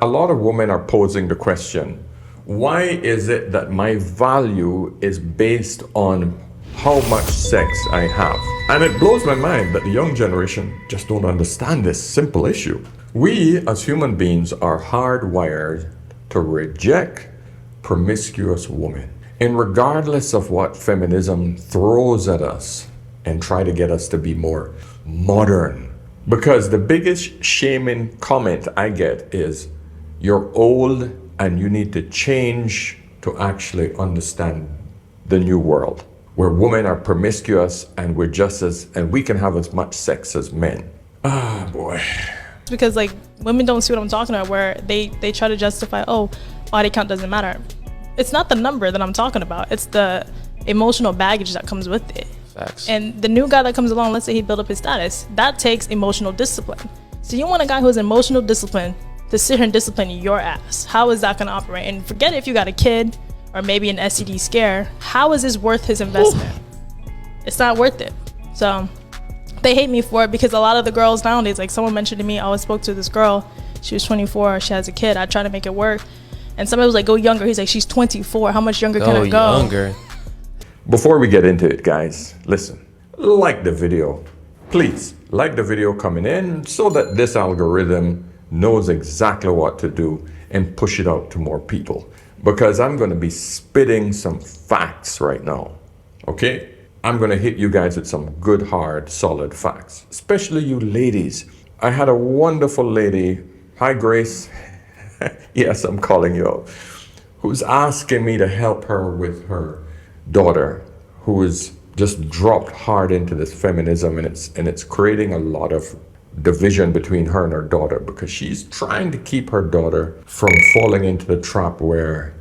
A lot of women are posing the question, why is it that my value is based on how much sex I have? And it blows my mind that the young generation just don't understand this simple issue. We as human beings are hardwired to reject promiscuous women. And regardless of what feminism throws at us and try to get us to be more modern, because the biggest shaming comment I get is, you're old and you need to change to actually understand the new world, where women are promiscuous and we can have as much sex as men. Ah, boy. It's because like women don't see what I'm talking about, where they try to justify, oh, body count doesn't matter. It's not the number that I'm talking about. It's the emotional baggage that comes with it. Facts. And the new guy that comes along, let's say he built up his status, that takes emotional discipline. So you want a guy who has emotional discipline to sit here and discipline your ass. How is that gonna operate? And forget if you got a kid or maybe an STD scare, how is this worth his investment? Ooh. It's not worth it. So they hate me for it, because a lot of the girls nowadays, like someone mentioned to me, I always spoke to this girl, she was 24, she has a kid, I try to make it work. And somebody was like, go younger. He's like, she's 24, how much younger can I go? Younger. Before we get into it, guys, listen, like the video. Please, like the video coming in so that this algorithm knows exactly what to do and push it out to more people. Because I'm going to be spitting some facts right now, okay? I'm going to hit you guys with some good, hard, solid facts, especially you ladies. I had a wonderful lady, hi Grace, yes, I'm calling you out, who's asking me to help her with her daughter, who is just dropped hard into this feminism, and it's creating a lot of division between her and her daughter, because she's trying to keep her daughter from falling into the trap where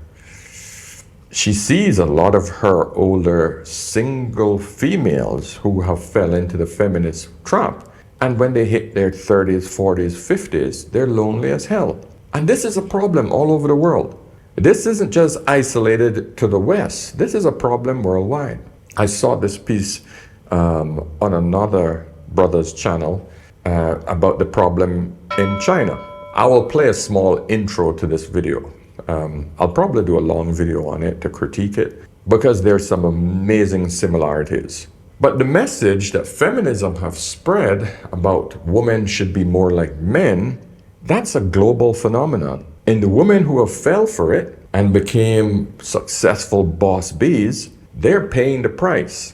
she sees a lot of her older single females who have fell into the feminist trap, and when they hit their 30s, 40s, 50s, they're lonely as hell. And this is a problem all over the world. This isn't just isolated to the West. This is a problem worldwide. I saw this piece on another brother's channel about the problem in China. I will play a small intro to this video. I'll probably do a long video on it to critique it, because there's some amazing similarities. But the message that feminism have spread about women should be more like men, that's a global phenomenon. And the women who have fell for it and became successful boss bees, they're paying the price.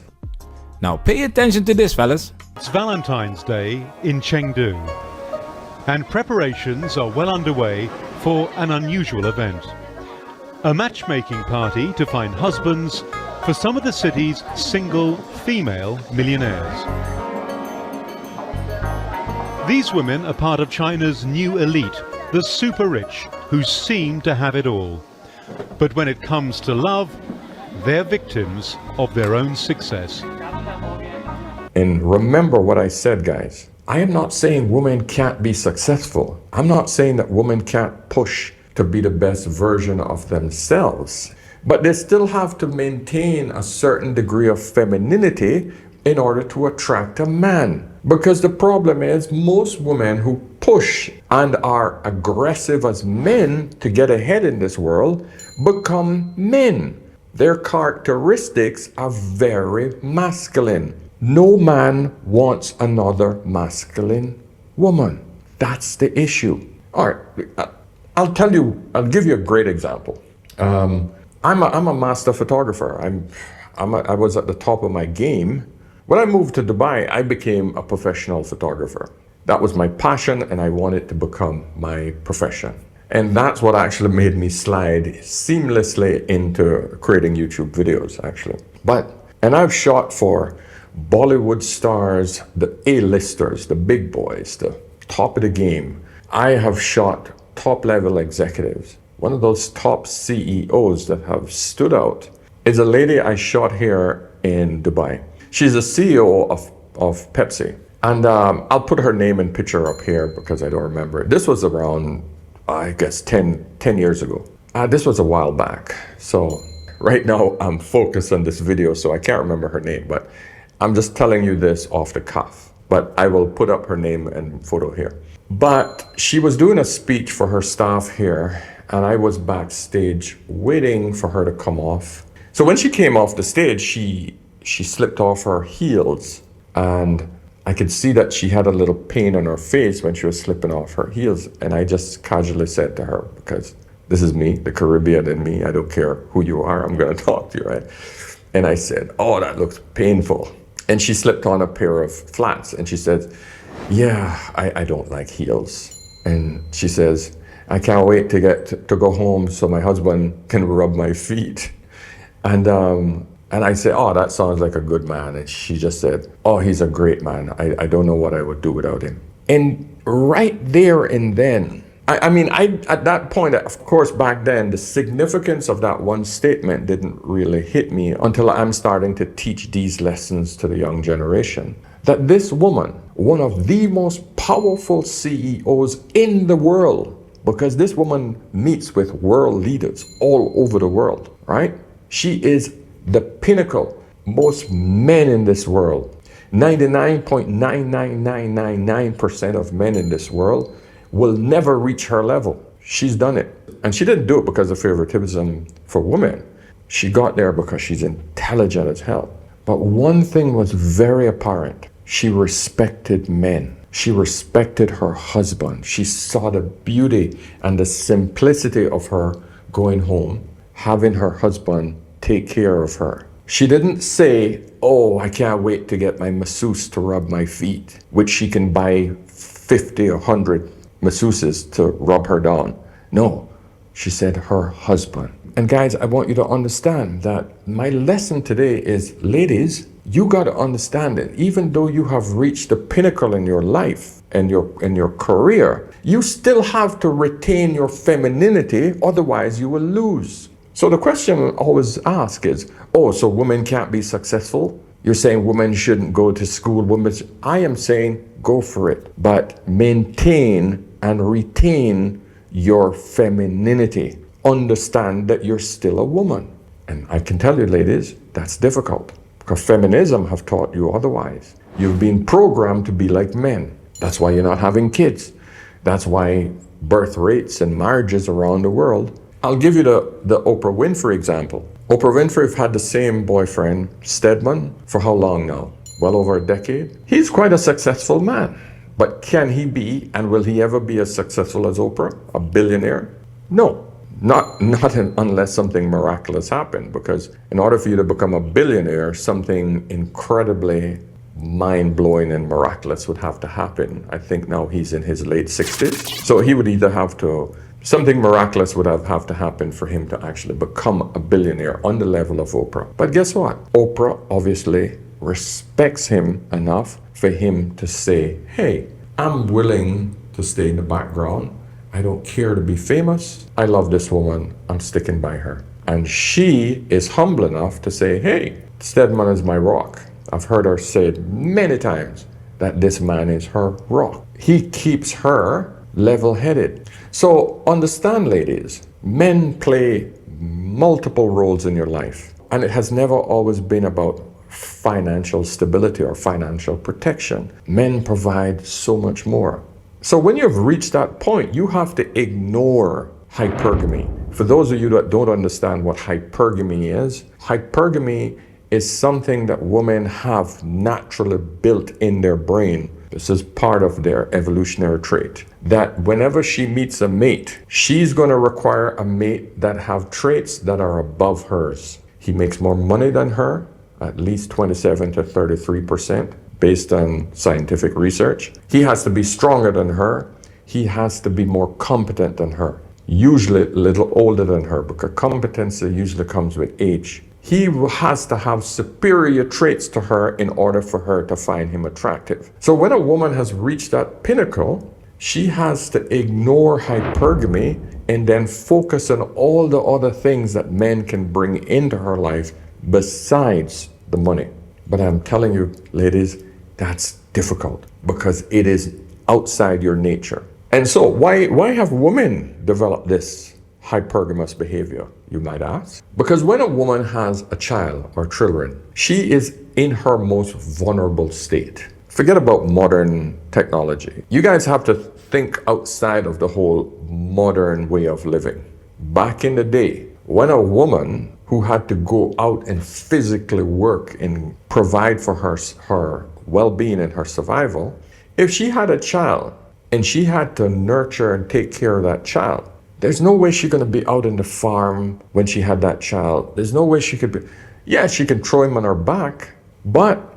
Now pay attention to this, fellas. It's Valentine's Day in Chengdu, and preparations are well underway for an unusual event. A matchmaking party to find husbands for some of the city's single female millionaires. These women are part of China's new elite, the super rich, who seem to have it all. But when it comes to love, they're victims of their own success. And remember what I said, guys. I am not saying women can't be successful. I'm not saying that women can't push to be the best version of themselves. But they still have to maintain a certain degree of femininity in order to attract a man. Because the problem is, most women who push and are aggressive as men to get ahead in this world become men. Their characteristics are very masculine. No man wants another masculine woman. That's the issue. All right, I'll give you a great example. I'm a master photographer. I was at the top of my game. When I moved to Dubai, I became a professional photographer. That was my passion, and I wanted to become my profession. And that's what actually made me slide seamlessly into creating YouTube videos, actually. And I've shot for Bollywood stars, the A-listers, the big boys, the top of the game. I have shot top-level executives. One of those top CEOs that have stood out is a lady I shot here in Dubai. She's a CEO of Pepsi. And I'll put her name and picture up here because I don't remember it. This was around, I guess, 10 years ago. This was a while back. So right now I'm focused on this video, so I can't remember her name, but I'm just telling you this off the cuff. But I will put up her name and photo here. But she was doing a speech for her staff here, and I was backstage waiting for her to come off. So when she came off the stage, she slipped off her heels, and I could see that she had a little pain on her face when she was slipping off her heels. And I just casually said to her, because this is me, the Caribbean in me, I don't care who you are, I'm going to talk to you, right? And I said, oh, that looks painful. And she slipped on a pair of flats, and she said, yeah, I don't like heels. And she says, I can't wait to get to go home so my husband can rub my feet. And I said, oh, that sounds like a good man. And she just said, oh, he's a great man. I don't know what I would do without him. And right there and then, I at that point, of course, back then, the significance of that one statement didn't really hit me until I'm starting to teach these lessons to the young generation. That this woman, one of the most powerful CEOs in the world, because this woman meets with world leaders all over the world, right? She is the pinnacle. Most men in this world, 99.99999% of men in this world will never reach her level. She's done it. And she didn't do it because of favoritism for women. She got there because she's intelligent as hell. But one thing was very apparent. She respected men. She respected her husband. She saw the beauty and the simplicity of her going home, having her husband take care of her. She didn't say, oh, I can't wait to get my masseuse to rub my feet, which she can buy 50 or 100 masseuses to rub her down. No, she said her husband. And guys, I want you to understand that my lesson today is, ladies, you got to understand it. Even though you have reached the pinnacle in your life and your career, you still have to retain your femininity, otherwise you will lose. So the question I always ask is, oh, so women can't be successful? You're saying women shouldn't go to school. I am saying go for it, but maintain and retain your femininity. Understand that you're still a woman. And I can tell you, ladies, that's difficult because feminism have taught you otherwise. You've been programmed to be like men. That's why you're not having kids. That's why birth rates and marriages around the world. I'll give you the Oprah Winfrey example. Oprah Winfrey had the same boyfriend, Stedman, for how long now? Well over a decade. He's quite a successful man. But can he be, and will he ever be as successful as Oprah? A billionaire? No, not unless something miraculous happened. Because in order for you to become a billionaire, something incredibly mind-blowing and miraculous would have to happen. I think now he's in his late 60s. So he would either have to, something miraculous would have to happen for him to actually become a billionaire on the level of Oprah. But guess what? Oprah obviously respects him enough for him to say, hey, I'm willing to stay in the background. I don't care to be famous. I love this woman. I'm sticking by her. And she is humble enough to say, hey, Stedman is my rock. I've heard her say it many times that this man is her rock. He keeps her level-headed. So understand, ladies, men play multiple roles in your life. And it has never always been about financial stability or financial protection. Men provide so much more. So when you've reached that point, you have to ignore hypergamy. For those of you that don't understand what hypergamy is something that women have naturally built in their brain. This is part of their evolutionary trait. That whenever she meets a mate, she's going to require a mate that have traits that are above hers. He makes more money than her, at least 27 to 33%, based on scientific research. He has to be stronger than her. He has to be more competent than her. Usually a little older than her, because competency usually comes with age. He has to have superior traits to her in order for her to find him attractive. So when a woman has reached that pinnacle, she has to ignore hypergamy and then focus on all the other things that men can bring into her life besides the money. But I'm telling you, ladies, that's difficult because it is outside your nature. And so why have women developed this hypergamous behavior, you might ask? Because when a woman has a child or children, she is in her most vulnerable state. Forget about modern technology. You guys have to think outside of the whole modern way of living. Back in the day, when a woman who had to go out and physically work and provide for her well-being and her survival, if she had a child and she had to nurture and take care of that child, there's no way she's going to be out in the farm when she had that child. There's no way she could be. Yeah, she can throw him on her back, but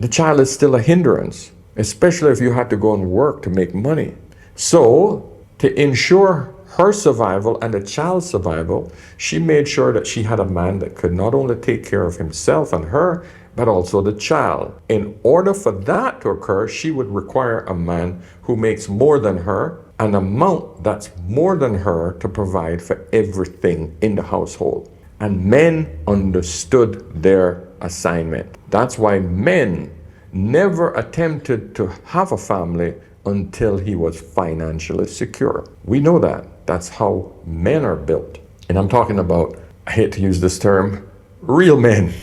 the child is still a hindrance, especially if you had to go and work to make money. So, to ensure her survival and the child's survival, she made sure that she had a man that could not only take care of himself and her, but also the child. In order for that to occur, she would require a man who makes more than her, an amount that's more than her to provide for everything in the household. And men understood their assignment. That's why men never attempted to have a family until he was financially secure. We know that. That's how men are built. And I'm talking about, I hate to use this term, real men.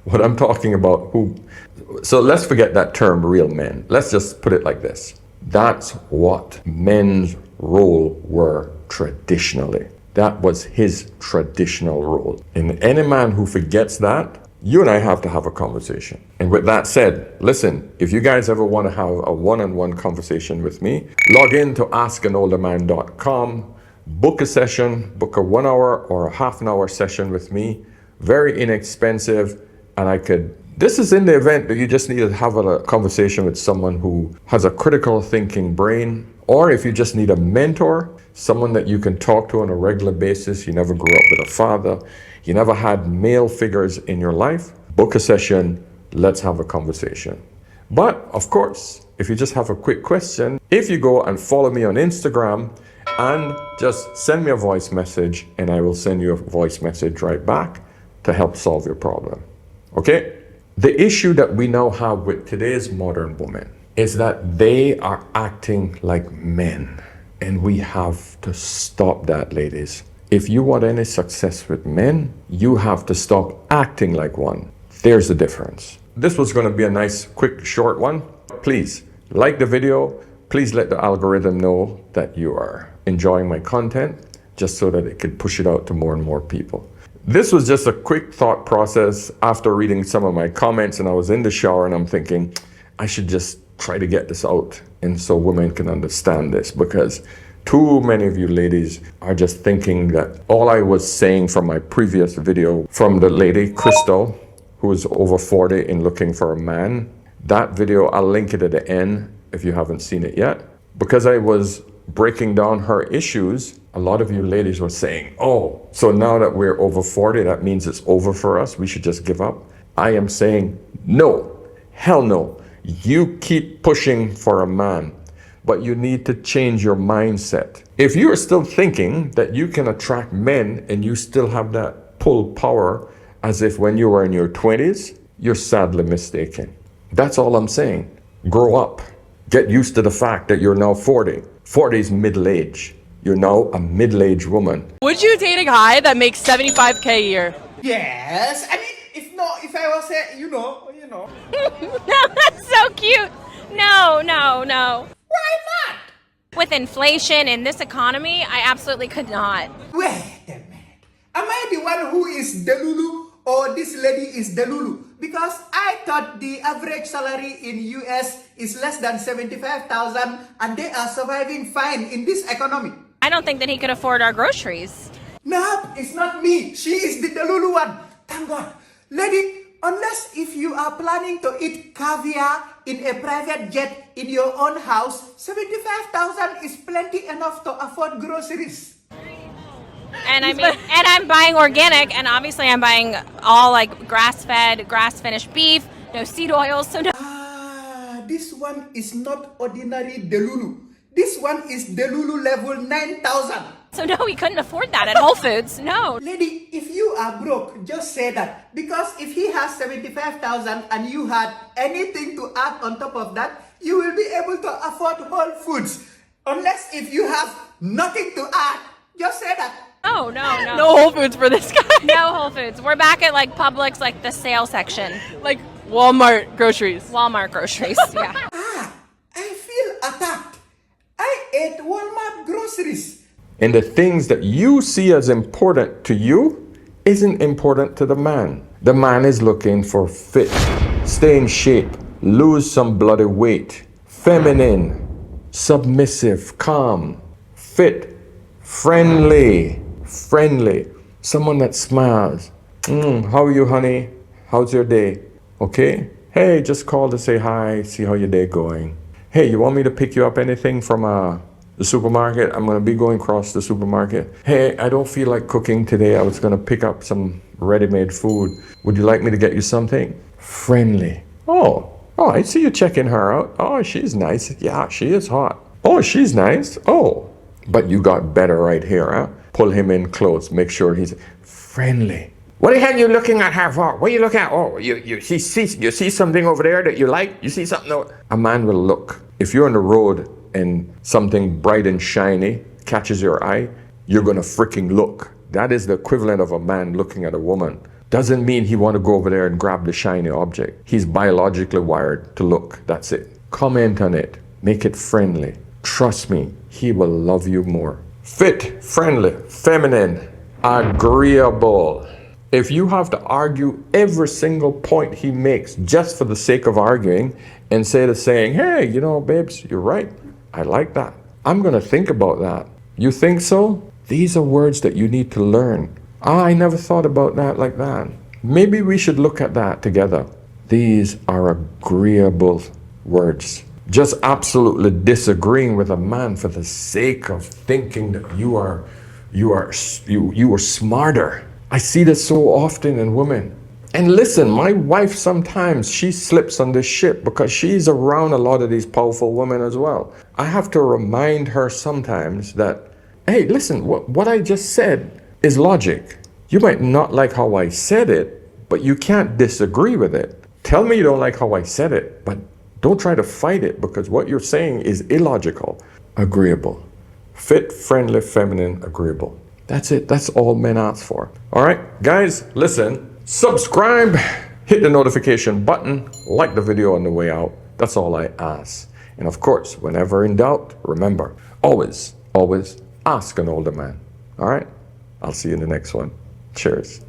What I'm talking about, so let's forget that term, real men. Let's just put it like this. That's what men's role were traditionally. That was his traditional role. And any man who forgets that, you and I have to have a conversation. And with that said, listen, if you guys ever want to have a one-on-one conversation with me, log in to askanolderman.com, book a session, book a 1 hour or a half an hour session with me. Very inexpensive. And this is in the event that you just need to have a conversation with someone who has a critical thinking brain, or if you just need a mentor, someone that you can talk to on a regular basis. You never grew up with a father, you never had male figures in your life, book a session, let's have a conversation. But of course, if you just have a quick question, if you go and follow me on Instagram and just send me a voice message, and I will send you a voice message right back to help solve your problem. Okay? The issue that we now have with today's modern women is that they are acting like men. And we have to stop that, ladies. If you want any success with men, you have to stop acting like one. There's the difference. This was going to be a nice, quick, short one. Please like the video. Please let the algorithm know that you are enjoying my content, just so that it can push it out to more and more people. This was just a quick thought process after reading some of my comments, and I was in the shower and I'm thinking, I should just try to get this out and so women can understand this, because too many of you ladies are just thinking that all I was saying from my previous video from the lady Crystal, who is over 40 and looking for a man. That video, I'll link it at the end if you haven't seen it yet. Because I was breaking down her issues, a lot of you ladies were saying, oh, so now that we're over 40, that means it's over for us, we should just give up. I am saying, no, hell no. You keep pushing for a man, but you need to change your mindset. If you're still thinking that you can attract men and you still have that pull power as if when you were in your 20s, you're sadly mistaken. That's all I'm saying. Grow up. Get used to the fact that you're now 40. 40 is middle age. You're now a middle-aged woman. Would you date a guy that makes $75K a year? Yes. I mean, if I was a, you know. That's so cute. No. Why not? With inflation in this economy, I absolutely could not. Wait a minute. Am I the one who is Delulu, or this lady is Delulu? Because I thought the average salary in US is less than 75,000 and they are surviving fine in this economy. I don't think that he could afford our groceries. No, it's not me. She is the Delulu one. Thank God. Lady, unless if you are planning to eat caviar in a private jet in your own house, 75,000 is plenty enough to afford groceries. And I mean, and I'm buying organic, and obviously I'm buying all like grass-fed, grass-finished beef, no seed oils, so no. This one is not ordinary Delulu. This one is Delulu level 9,000. So no, we couldn't afford that at Whole Foods, no. Lady, if you are broke, just say that. Because if he has 75,000 and you had anything to add on top of that, you will be able to afford Whole Foods. Unless if you have nothing to add, just say that. No. No Whole Foods for this guy. No Whole Foods. We're back at like Publix, like the sale section. Like Walmart groceries. Walmart groceries, yeah. I feel attacked. I ate Walmart groceries. And the things that you see as important to you isn't important to the man. The man is looking for fit, stay in shape, lose some bloody weight, feminine, submissive, calm, fit, friendly, someone that smiles. How are you, honey? How's your day? Okay? Hey, just call to say hi, see how your day going. Hey, you want me to pick you up anything from the supermarket? I'm gonna be going across the supermarket. Hey, I don't feel like cooking today. I was gonna pick up some ready-made food. Would you like me to get you something? Friendly. Oh, I see you checking her out. Oh, she's nice. Yeah, she is hot. Oh, she's nice. Oh, but you got better right here, huh? Pull him in close. Make sure he's friendly. What the hell are you looking at her for? What are you looking at? Oh, you see something over there that you like? You see something over... A man will look. If you're on the road and something bright and shiny catches your eye, you're gonna freaking look. That is the equivalent of a man looking at a woman. Doesn't mean he want to go over there and grab the shiny object. He's biologically wired to look. That's it. Comment on it. Make it friendly. Trust me, he will love you more. Fit, friendly, feminine, agreeable. If you have to argue every single point he makes just for the sake of arguing, instead of saying, hey, you know, babes, you're right. I like that. I'm going to think about that. You think so? These are words that you need to learn. I never thought about that like that. Maybe we should look at that together. These are agreeable words. Just absolutely disagreeing with a man for the sake of thinking that you are smarter. I see this so often in women. And listen, my wife sometimes, she slips on this shit because she's around a lot of these powerful women as well. I have to remind her sometimes that, hey, listen, what I just said is logic. You might not like how I said it, but you can't disagree with it. Tell me you don't like how I said it, but don't try to fight it because what you're saying is illogical. Agreeable. Fit, friendly, feminine, agreeable. That's it. That's all men ask for. All right, guys, listen, subscribe, hit the notification button, like the video on the way out. That's all I ask. And of course, whenever in doubt, remember, always ask an older man. All right? I'll see you in the next one. Cheers.